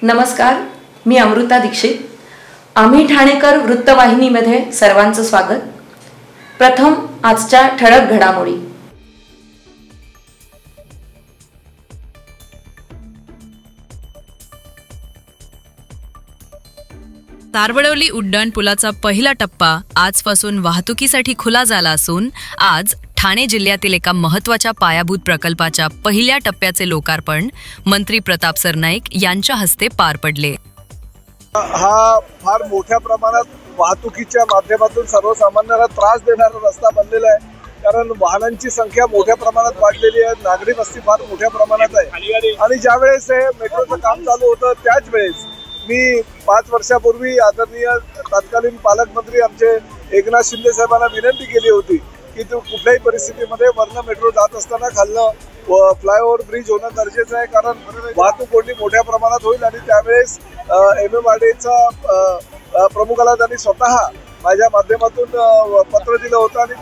नमस्कार, मी अमृता दीक्षित. आम्ही ठाणेकर वृत्तवाहिनीमध्ये सर्वांचं स्वागत. प्रथम आजच्या ठळक घडामोडी. तारवडवली उड्डाण पुलाचा पहिला टप्पा आजपासून वाहतुकीसाठी खुला झाला असून आज ठाणे जिल्ह्यातील एका महत्त्वाच्या पायाभूत प्रकल्पाच्या पहिल्या टप्प्याचे लोकार्पण मंत्री प्रताप सरनाईक यांच्या हस्ते पार पडले. हा फार मोठ्या प्रमाणात वाहतुकीच्या माध्यमातून सर्वसामान्यांना त्रास देणारा रस्ता बनलेला आहे. कारण वाहनांची संख्या मोठ्या प्रमाणात वाढलेली आहे, नागरी वस्ती फार मोठ्या प्रमाणात आहे. आणि ज्या वेळेस हे मेट्रोचं काम चालू होतं त्याच वेळेस मी 5 वर्षापूर्वी आदरणीय तत्कालीन पालकमंत्री आमचे एकनाथ शिंदे साहेबांना विनंती केली होती की तो कुठल्याही परिस्थितीमध्ये वरनं मेट्रो जात असताना खालनं फ्लायओव्हर ब्रिज होणं गरजेचं आहे. कारण वाहतूक कोंडी मोठ्या प्रमाणात होईल. आणि त्यावेळेस MMRDAचा प्रमुखाला त्यांनी स्वतः माझ्या माध्यमातून पत्र दिलं होतं आणि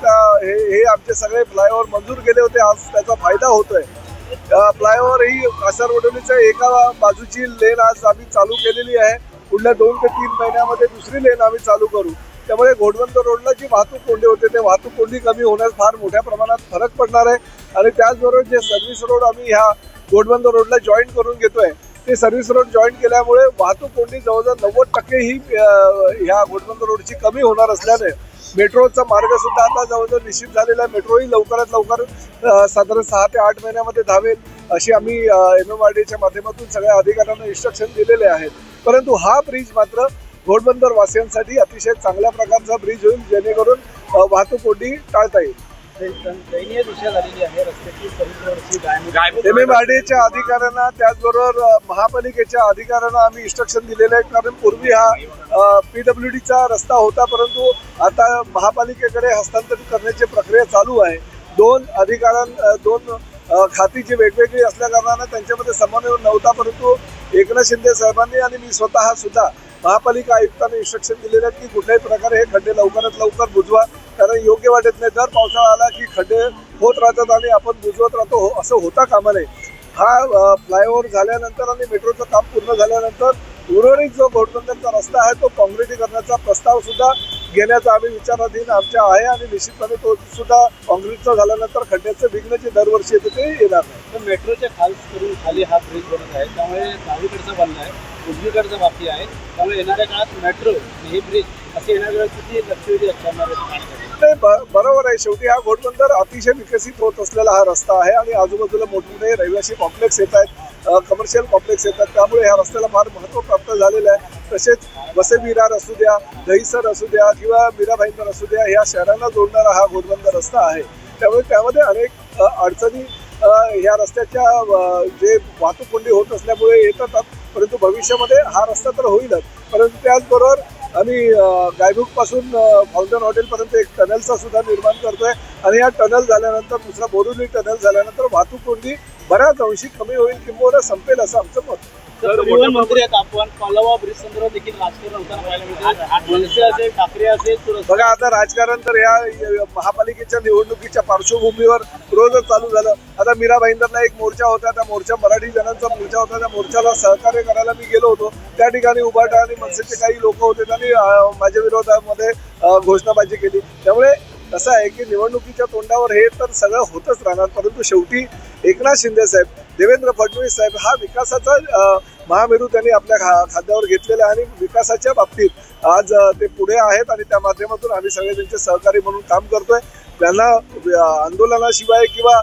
हे आमचे सगळे फ्लायओव्हर मंजूर केले होते. आज त्याचा फायदा होतोय. फ्लायओव्हर ही कासारवडवलीच्या एका बाजूची लेन आज आम्ही चालू केलेली आहे. पुढल्या 2 ते 3 महिन्यामध्ये दुसरी लेन आम्ही चालू करू. त्यामुळे घोडबंदर रोडला जी वाहतूक कोंडी होते ते वाहतूक कोंडी कमी होण्यास फार मोठ्या प्रमाणात फरक पडणार आहे. आणि त्याचबरोबर जे सर्व्हिस रोड आम्ही ह्या घोडबंदर रोडला जॉईन करून घेतोय ते सर्व्हिस रोड जॉईन केल्यामुळे वाहतूक कोंडी जवळजवळ 90% ही ह्या घोडबंदर रोडची कमी होणार असल्याने मेट्रोचा मार्ग सुद्धा आता जवळजवळ निश्चित झालेला आहे. मेट्रोही लवकरात लवकर साधारण 6 ते 8 महिन्यामध्ये धावेल अशी आम्ही MMRDAच्या माध्यमातून सगळ्या अधिकाऱ्यांना इन्स्ट्रक्शन दिलेले आहेत. परंतु हा ब्रिज मात्र घोडबंदर वासियांसाठी अतिशय चांगल्या प्रकारचा ब्रिज होईल जेणेकरून वाहतूक कोंडी टाळता येईल. MMRDAच्या अधिकाऱ्यांना त्याचबरोबर महापालिकेच्या अधिकाऱ्यांना आम्ही इन्स्ट्रक्शन दिलेले आहेत. कारण पूर्वी हा PWDचा रस्ता होता, परंतु आता महापालिकेकडे हस्तांतरित करण्याची प्रक्रिया चालू आहे. 2 खाती जी वेगवेगळी असल्या कारणाने त्यांच्यामध्ये समन्वय नव्हता. परंतु एकनाथ शिंदे साहेबांनी आणि मी स्वतः सुद्धा महापालिका आयुक्तांना इन्स्ट्रक्शन दिलेले आहेत की कुठल्याही प्रकारे हे खड्डे लवकरात लवकर बुजवा. कारण योग्य वाटत नाही दर पावसाळा आला की खड्डे होत राहतात आणि आपण बुजवत राहतो. असं होता कामा नये. हा फ्लायओव्हर झाल्यानंतर आणि मेट्रोचं काम पूर्ण झाल्यानंतर उर्वरित जो घोडबंदरचा रस्ता आहे तो काँक्रिटीकरणाचा प्रस्ताव सुद्धा घेण्याचा आम्ही विचाराधीन आमच्या आहे. आणि निश्चितपणे तो सुद्धा काँक्रीटचा झाल्यानंतर खड्ड्याचं विघ्न जे दरवर्षी येते ते येणार नाही. पण मेट्रोच्या खाली हा ब्रिज बनत आहे, त्यामुळे डावीकडचा बनला आहे, उजवीकडचा बाकी आहे. त्यामुळे येणाऱ्या काळात मेट्रो हे ब्रिज असे येणाऱ्या किती लक्षवेधी असणार आहे. बरोबर आहे. शेवटी हा घोडबंदर अतिशय विकसित होत असलेला हा रस्ता आहे आणि आजूबाजूला मोठमोठे रहिवासी कॉम्प्लेक्स येत आहेत, कमर्शियल कॉम्प्लेक्स येतात. त्यामुळे ह्या रस्त्याला फार महत्त्व प्राप्त झालेलं आहे. तसेच वसई विरार असू द्या, दहिसर असू द्या किंवा मीरा भाईंदर असू द्या, ह्या शहरांना जोडणारा हा घोडबंदर रस्ता आहे. त्यामुळे त्यामध्ये अनेक अडचणी ह्या रस्त्याच्या जे वाहतूक कोंडी होत असल्यामुळे येतात. परंतु भविष्यामध्ये हा रस्ता तर होईलच, परंतु त्याचबरोबर आम्ही गायमुखपासून फाउंटन हॉटेलपर्यंत एक टनलचा सुद्धा निर्माण करतोय. आणि या टनल झाल्यानंतर दुसरा बोरिवली टनल झाल्यानंतर वाहतूक कोंडी बऱ्याच अंशी कमी होईल किंवा संपेल असं आमचं मत. परिवहन मंत्री आहेत आपण, पालवा ब्रिज संदर्भात देखील राजकारण होताना पाहायला मिळते. मनसे असेल, ठाकरे असेल. बघा आता राजकारण तर ह्या महापालिकेच्या निवडणुकीच्या पार्श्वभूमीवर रोजच चालू झालं. आता मीरा भाईंदरला एक मोर्चा होता, त्या मोर्चा मराठी जणांचा मोर्चा होता. त्या मोर्चाला सहकार्य करायला मी गेलो होतो. त्या ठिकाणी उभाटा आणि मनसेचे काही लोक होते, त्यांनी माझ्या विरोधामध्ये घोषणाबाजी केली. त्यामुळे कसं आहे की निवडणुकीच्या तोंडावर हे तर सगळं होतच राहणार. परंतु शेवटी एकनाथ शिंदे साहेब, देवेंद्र फडणवीस साहेब हा विकासाचा महामेरू त्यांनी आपल्या खांद्यावर घेतलेला आहे. आणि विकासाच्या बाबतीत आज ते पुढे आहेत आणि त्या माध्यमातून आम्ही सगळे त्यांचे सहकारी म्हणून काम करतोय. त्यांना आंदोलनाशिवाय किंवा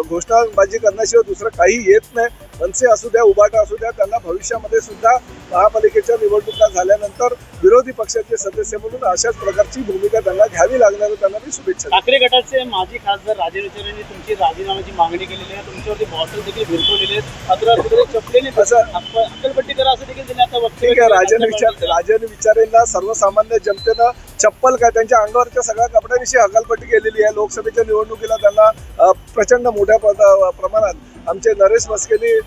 घोषणाबाजी करण्याशिवाय दुसरं काही येत नाही. मनसे असू द्या, उभाटा असू द्या, त्यांना भविष्यामध्ये सुद्धा महापालिकेच्या निवडणुका झाल्यानंतर विरोधी पक्षाचे सदस्य म्हणून अशाच प्रकारची भूमिका त्यांना घ्यावी लागणार. त्यांना मी शुभेच्छा. ठाकरे गटाचे माजी खासदार राजेश विचारेंनी तुमची राजीनाम्याची मागणी केलेली आहे. तुमच्यावरती बॉटल देखील भिरकवलेले आहेत, मात्र चपलेने अक्कलपट्टी करा असं देखील त्यांनी आता वक्तव्य केलं. राजेश विचारेंना सर्वसामान्य जनतेनं चप्पल काय त्यांच्या अंगावरच्या सगळ्या कपड्यांविषयी हकालपट्टी केलेली आहे. लोकसभेच्या निवडणुकीला त्यांना प्रचंड मोठ्या प्रमाणात आमचे नरेश मस्केनी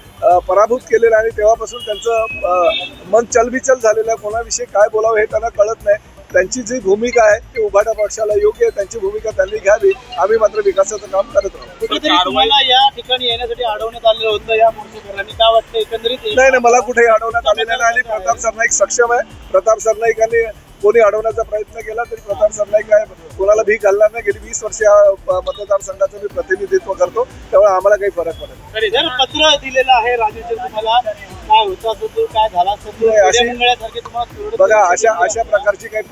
पराभूत केलेलं आणि तेव्हापासून त्यांचं मन चलबिचल झालेलं आहे. कोणाविषयी काय बोलावं हे त्यांना कळत नाही. त्यांची जी भूमिका आहे ती उभाटा पक्षाला योग्य आहे, त्यांची भूमिका त्यांनी घ्यावी. आम्ही मात्र विकासाचं काम करत राहू. कुठेतरी तुम्हाला या ठिकाणी येण्यासाठी अडवण्यात आलेलं होतं या मोर्चेकऱ्यांनी, काय वाटतं एकंदरीत? नाही, मला कुठेही अडवण्यात आलेलं नाही आणि प्रताप सरनाईक सक्षम आहे. प्रताप सरनाईकांनी कोणी अडवण्याचा प्रयत्न केला तरी प्रताप सरनाईक काय कोणाला भीक घालणार नाही. गेली 20 वर्ष या मतदारसंघाचं मी प्रतिनिधित्व करतो, त्यामुळे आम्हाला काही फरक पडत नाही. जर पत्र दिलेलं आहे राजूचे, तुम्हाला काय होतं असं काय झाला असं बघा, अशा प्रकारची काही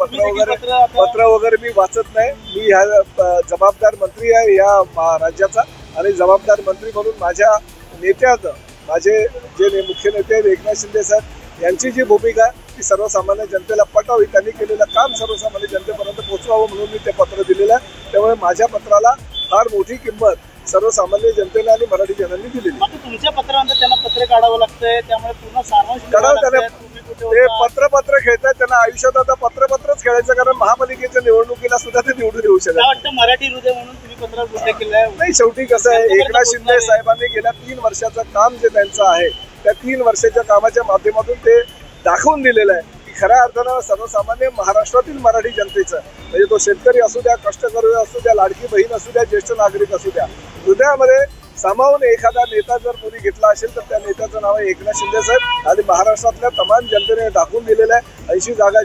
पत्र वगैरे मी वाचत नाही. मी ह्या जबाबदार मंत्री आहे या राज्याचा आणि जबाबदार मंत्री म्हणून माझ्या नेत्याचं, माझे जे मुख्य नेते आहेत एकनाथ शिंदे साहेब यांची जी भूमिका ती सर्वसामान्य जनतेला पटावी, त्यांनी केलेलं काम सर्वसामान्य जनतेपर्यंत पोहोचवावं म्हणून मी ते पत्र दिलेलं आहे. त्यामुळे माझ्या पत्राला फार मोठी किंमत सर्वसामान्य जनतेने आणि मराठी जनांनी दिलेली. तुमच्या पत्रानंतर त्यांना पत्र काढावं लागतंय, त्यामुळे पूर्ण सारांश ते पत्र खेळतात. त्यांना आयुष्यात आता पत्रच खेळायचं, कारण महापालिकेच्या निवडणुकीला सुद्धा ते निवडून येऊ शकतात. मराठी हृदय म्हणून तुम्ही पत्र उल्लेख केलाय. नाही, शेवटी कसं आहे, एकनाथ शिंदे साहेबांनी गेल्या 3 वर्षाचं काम जे त्यांचं आहे त्या 3 वर्षाच्या कामाच्या माध्यमातून ते दाखवून दिलेलं आहे की खऱ्या अर्थानं सर्वसामान्य महाराष्ट्रातील मराठी जनतेचं, म्हणजे तो शेतकरी असू द्या, कष्टकरी असू द्या, लाडकी बहीण असू द्या, ज्येष्ठ नागरिक असू द्या, हृदयामध्ये सामावून एखादा नेता जर कोणी घेतला असेल तर त्या नेत्याचं नाव आहे एकनाथ शिंदे साहेब. आणि महाराष्ट्रातल्या तमाम जनतेने दाखवून दिलेलं आहे. 80 जागा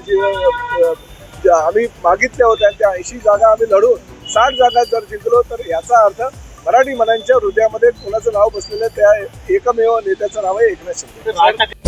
आम्ही मागितल्या होत्या, त्या 80 जागा आम्ही लढून 60 जागा जर जिंकलो तर याचा अर्थ मराठी मनांच्या हृदयामध्ये कोणाचं नाव बसलेलं आहे, त्या एकमेव नेत्याचं नाव आहे एकनाथ शिंदे.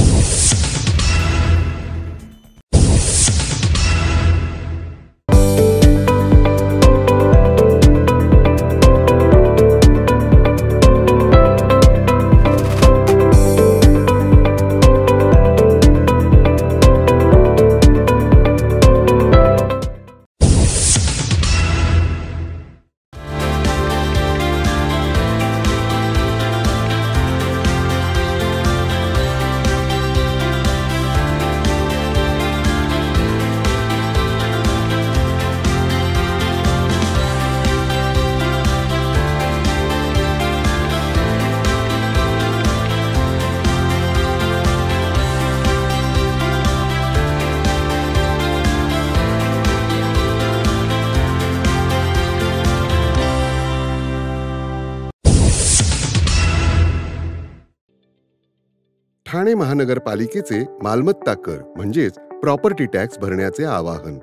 ठाणे महानगरपालिकेचे मालमत्ता कर म्हणजेच प्रॉपर्टी टॅक्स भरण्याचे आवाहन.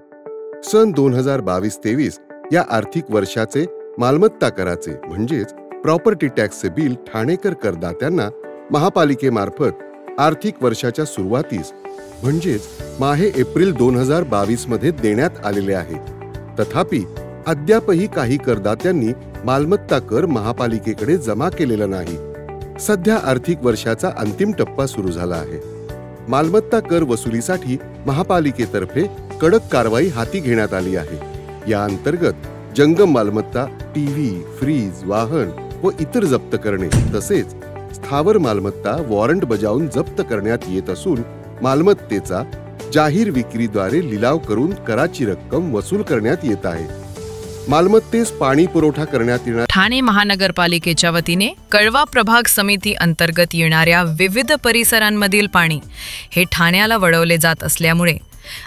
सन 2022-23 या आर्थिक वर्षाचे मालमत्ता कराचे म्हणजेच प्रॉपर्टी टॅक्सचे बिल ठाणेकर करदात्यांना महापालिकेमार्फत आर्थिक वर्षाच्या सुरुवातीस म्हणजेच माहे एप्रिल 2022 मध्ये देण्यात आलेले आहे. तथापि अद्यापही काही करदात्यांनी मालमत्ता कर महापालिकेकडे जमा केलेला नाही. सध्या आर्थिक वर्षाचा अंतिम टप्पा सुरू झाला आहे. मालमत्ता कर वसुलीसाठी महापालिकेतर्फे कडक कारवाई हाती घेण्यात आली आहे. या अंतर्गत जंगम मालमत्ता, टीव्ही, फ्रीज, वाहन व इतर जप्त करणे तसेच स्थावर मालमत्ता वॉरंट बजावून जप्त करण्यात येत असून मालमत्तेचा जाहीर विक्रीद्वारे लिलाव करून कराची रक्कम वसूल करण्यात येत आहे. मालमत्तेस पाणी पुरवठा करण्यात येणार. ठाणे महानगरपालिकेच्या वतीने कळवा प्रभाग समिती अंतर्गत येणाऱ्या विविध परिसरांमधील पाणी हे ठाण्याला वळवले जात असल्यामुळे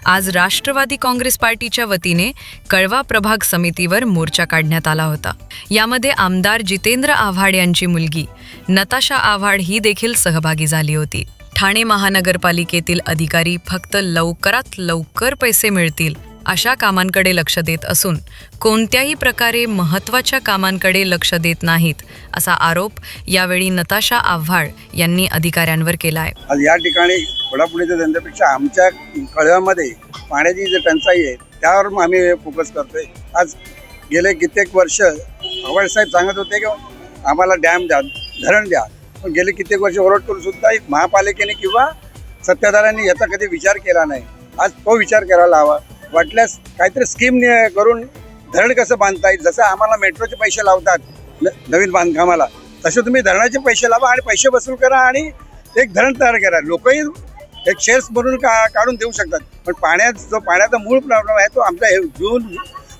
आज राष्ट्रवादी काँग्रेस पार्टीच्या वतीने कळवा प्रभाग समितीवर मोर्चा काढण्यात आला होता. यामध्ये आमदार जितेंद्र आव्हाड यांची मुलगी नताशा आव्हाड ही देखील सहभागी झाली होती. ठाणे महानगरपालिकेतील अधिकारी फक्त लवकरात लवकर पैसे मिळतील अशा कामांकडे लक्ष देत असून कोणत्याही प्रकारे महत्त्वाच्या कामांकडे लक्ष देत नाहीत असा आरोप यावेळी नताशा आव्हाड यांनी अधिकाऱ्यांवर केला आहे. आज या ठिकाणी पुढापुढीच्या धंद्यापेक्षा आमच्या कळव्यामध्ये पाण्याची जी टंचाई आहे त्यावर आम्ही फोकस करतोय. आज गेले कित्येक वर्ष आव्हाड साहेब सांगत होते की आम्हाला डॅम द्या, धरण द्या, पण गेले कित्येक वर्ष ओरड करून सुद्धा महापालिकेने किंवा सत्ताधाऱ्यांनी याचा कधी विचार केला नाही. आज तो विचार करायला हवा. वाटल्यास काहीतरी स्कीम करून धरण कसं बांधता येईल, जसं आम्हाला मेट्रोचे पैसे लावतात नवीन बांधकामाला, तसे तुम्ही धरणाचे पैसे लावा आणि पैसे वसूल करा आणि एक धरण तयार करा. लोकही एक शेअर्स बनवून काढून देऊ शकतात. पण पाण्याचा मूळ प्रॉब्लेम आहे तो आमचा जून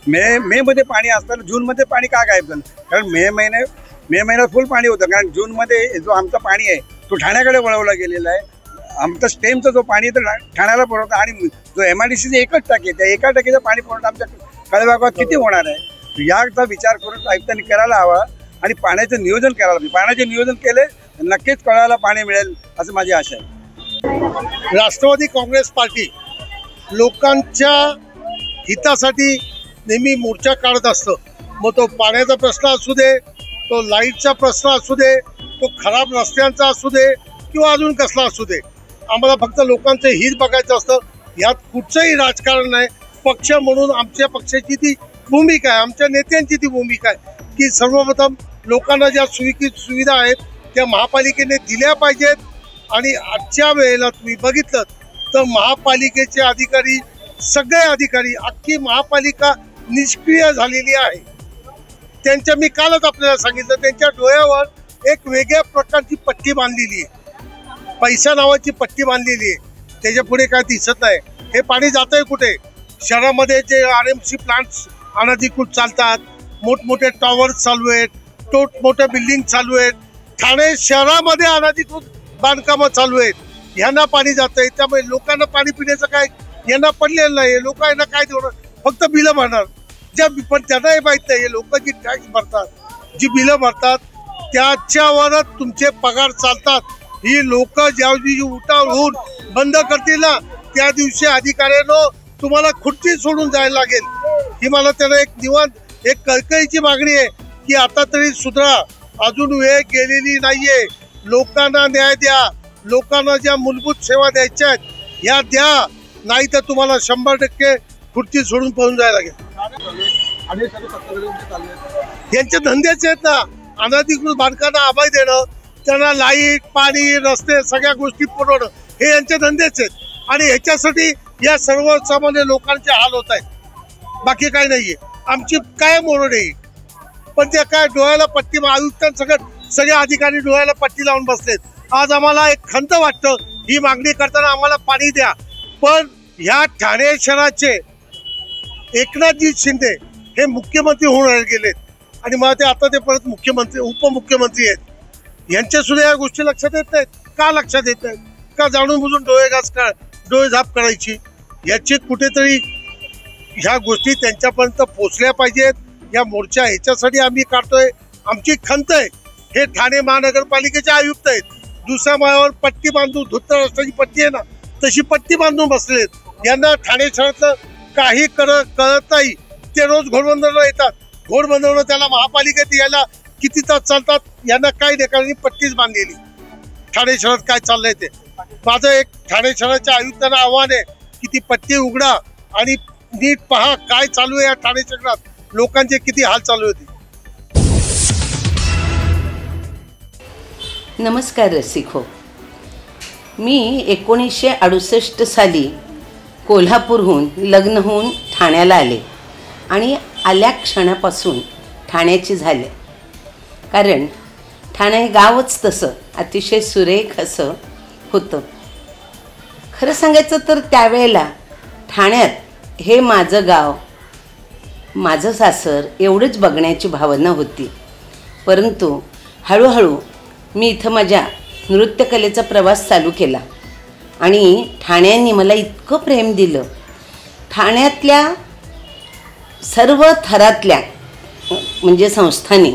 मे मध्ये पाणी असताना जूनमध्ये पाणी का गायब झालं? कारण मे महिन्यात फुल पाणी होतं, कारण जूनमध्ये जो आमचा पाणी आहे तो ठाण्याकडे वळवला गेलेला आहे. आमचं स्टेमचं जो पाणी तर ठाण्याला पुरवठा आणि जो MIDCचे एकच टाकी, त्या एका टाकीचं पाणी पुरवठा आमच्या कळेभागात किती होणार आहे, याचा विचार करून आयुक्तांनी करायला हवा आणि पाण्याचं नियोजन करायला पाहिजे. पाण्याचे नियोजन केले नक्कीच कळायला पाणी मिळेल असं माझी आशा आहे. राष्ट्रवादी काँग्रेस पार्टी लोकांच्या हितासाठी नेहमी मोर्चा काढत असतं. मग तो पाण्याचा प्रश्न असू दे, तो लाईटचा प्रश्न असू दे, तो खराब रस्त्यांचा असू दे किंवा अजून कसला असू दे, आम्हाला फक्त लोकांचं हित बघायचं असतं. यात कुठचंही राजकारण नाही. पक्ष म्हणून आमच्या पक्षाची ती भूमिका आहे, आमच्या नेत्यांची ती भूमिका आहे की सर्वप्रथम लोकांना ज्या सुविधा आहेत त्या महापालिकेने दिल्या पाहिजेत. आणि आजच्या वेळेला तुम्ही बघितलं तर महापालिकेचे अधिकारी, सगळे अधिकारी, अख्खी महापालिका निष्क्रिय झालेली आहे. त्यांच्या, मी कालच आपल्याला सांगितलं, त्यांच्या डोळ्यावर एक वेगळ्या प्रकारची पट्टी बांधलेली आहे, पैसा नावाची पट्टी बांधलेली आहे. त्याच्या पुढे काय दिसत नाही. हे पाणी जातंय कुठे? शहरामध्ये जे RMC प्लांट्स अनधिकृत चालतात, मोठमोठे टॉवर्स चालू आहेत, मोठ्या बिल्डिंग चालू आहेत, ठाणे शहरामध्ये अनधिकृत बांधकामं चालू आहेत, ह्यांना पाणी जातंय. त्यामुळे लोकांना पाणी पिण्याचं काय यांना पडलेलं नाही. लोक यांना काय देणार? फक्त बिलं भरणार. पण त्यांना हे माहीत नाही, लोक जी टॅक्स भरतात, जी बिलं भरतात त्याच्यावरच तुमचे पगार चालतात. ही लोक ज्या दिवशी उठाव होऊन बंद करतील ना, त्या दिवशी अधिकाऱ्यांनो तुम्हाला खुर्ची सोडून जायला लागेल. ही मला त्यांना एक कळकळीची मागणी आहे की आता तरी सुधरा. अजून वेळ गेलेली नाहीये. लोकांना न्याय द्या. लोकांना ज्या मूलभूत सेवा द्यायच्या आहेत या द्या, नाही तर तुम्हाला 100% खुर्ची सोडून पळून जायला लागेल. यांचे धंदेच आहेत ना, अनधिकृत बांधकामांना अभय देणं, त्यांना लाईट, पाणी, रस्ते, सगळ्या गोष्टी पुरवणं, हे यांचे धंदेच आहेत. आणि ह्याच्यासाठी या सर्वसामान्य लोकांचे हाल होत आहेत. बाकी काय नाहीये. आमची काय मोरड आहे, पण त्या काय डोळ्याला पट्टी, आयुक्तांसकट सगळे अधिकारी डोळ्याला पट्टी लावून बसलेत. आज आम्हाला एक खंत वाटतं, ही मागणी करताना आम्हाला पाणी द्या. पण ह्या ठाणे शहराचे एकनाथजी शिंदे हे मुख्यमंत्री होऊन गेलेत आणि मला ते आता ते परत मुख्यमंत्री, उपमुख्यमंत्री आहेत. यांच्या सुद्धा या गोष्टी लक्षात येत नाहीत. का लक्षात येत नाहीत? का जाणून बुजून डोळे झाप करायची? याची कुठेतरी ह्या गोष्टी त्यांच्यापर्यंत पोचल्या पाहिजेत. या मोर्चा ह्याच्यासाठी आम्ही काढतोय. आमची खंत आहे, हे ठाणे महानगरपालिकेचे आयुक्त आहेत, दुसऱ्या माळ्यावर पट्टी बांधून, धुत्तर रस्त्याची पट्टी आहे ना तशी पट्टी बांधून बसलेत. यांना ठाणे शहरातलं काही कळत नाही. ते रोज घोडबंदरला येतात. घोडबंदरला त्याला महापालिकेत यायला किती तास चालतात, यांना काही नाही, पट्टीच बांधलेली. ठाणे शहरात काय चाललंय ते. माझं एक ठाणे शहराच्या आयुक्तांना आव्हान आहे की ती पट्टी उघडा आणि नीट पहा काय चालू आहे या ठाणे शहरात, लोकांचे किती हाल चालू होते. नमस्कार रसिको. मी 1968 साली कोल्हापूरहून लग्न होऊन ठाण्याला आले आणि आल्या क्षणापासून ठाण्याची झाले. कारण ठाणे हे गावच तसं अतिशय सुरेख असं होतं. खरं सांगायचं तर त्यावेळेला ठाण्यात हे माझं गाव, माझं सासर एवढंच बघण्याची भावना होती. परंतु हळूहळू मी इथं माझ्या नृत्यकलेचा प्रवास चालू केला आणि ठाण्याने मला इतकं प्रेम दिलं. ठाण्यातल्या सर्व थरातल्या म्हणजे संस्थांनी,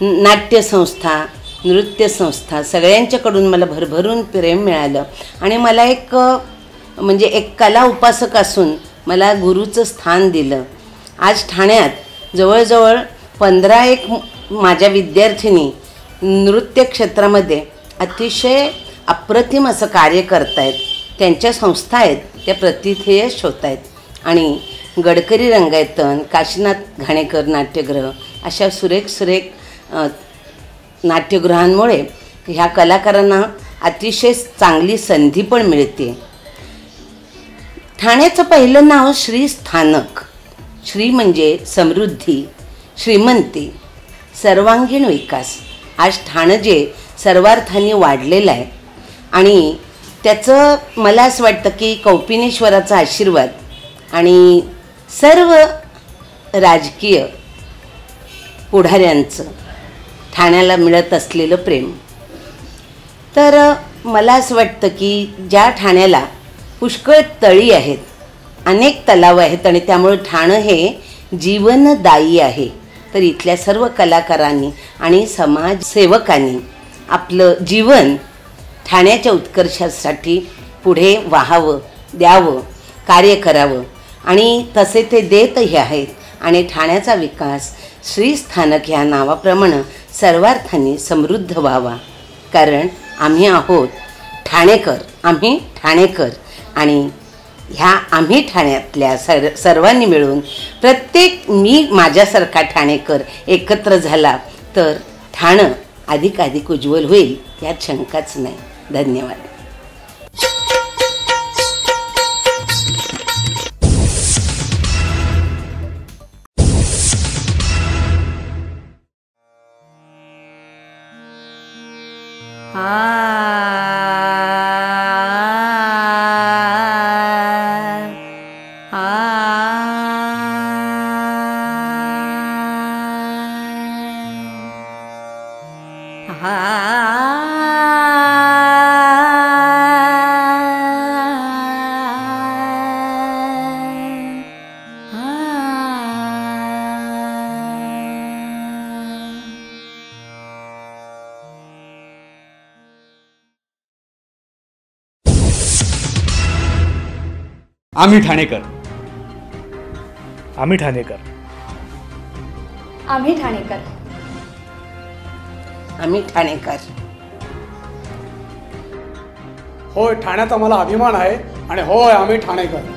नाट्यसंस्था, नृत्यसंस्था, सगळ्यांच्याकडून मला भरभरून प्रेम मिळालं. आणि मला एक कला उपासक असून मला गुरुचं स्थान दिलं. आज ठाण्यात जवळजवळ 15 माझ्या विद्यार्थिनी नृत्य क्षेत्रामध्ये अतिशय अप्रतिम असं कार्य करत आहेत. त्यांच्या संस्था आहेत त्या प्रतिथेयश होत आहेत. आणि गडकरी रंगायतन, काशीनाथ घाणेकर नाट्यगृह अशा सुरेख नाट्यगृहांमुळे ह्या कलाकारांना अतिशय चांगली संधी पण मिळते. ठाण्याचं पहिलं नाव श्री स्थानक. श्री म्हणजे समृद्धी, श्रीमंती, सर्वांगीण विकास. आज ठाणं जे सर्वार्थाने वाढलेलं आहे आणि त्याचं मला असं वाटतं की कौपिनेश्वराचा आशीर्वाद आणि सर्व राजकीय पुढाऱ्यांचं ठाण्याला मिळत असलेलं प्रेम. तर मला असं वाटतं की ज्या ठाण्याला पुष्कळ तळी आहेत, अनेक तलाव आहेत आणि त्यामुळे ठाणं हे जीवनदायी आहे, तर इथल्या सर्व कलाकारांनी आणि समाजसेवकांनी आपलं जीवन ठाण्याच्या उत्कर्षासाठी पुढे वाहावं, द्यावं, कार्य करावं आणि तसे ते देतही आहेत. आणि ठाण्याचा विकास श्रीस्थानक ह्या नावाप्रमाणे सर्वार्थाने समृद्ध व्हावा, कारण आम्ही आहोत ठाणेकर, आम्ही ठाणेकर. आणि ह्या आम्ही ठाण्यातल्या सर्वांनी मिळून प्रत्येक मी माझ्यासारखा ठाणेकर एकत्र झाला तर ठाणं अधिकाधिक उज्ज्वल होईल, यात शंकाच नाही. धन्यवाद. आम्ही ठाणेकर, आम्ही ठाणेकर, आम्ही ठाणेकर, आम्ही ठाणेकर. होय, ठाण्यात आम्हाला अभिमान आहे आणि होय आम्ही ठाणेकर.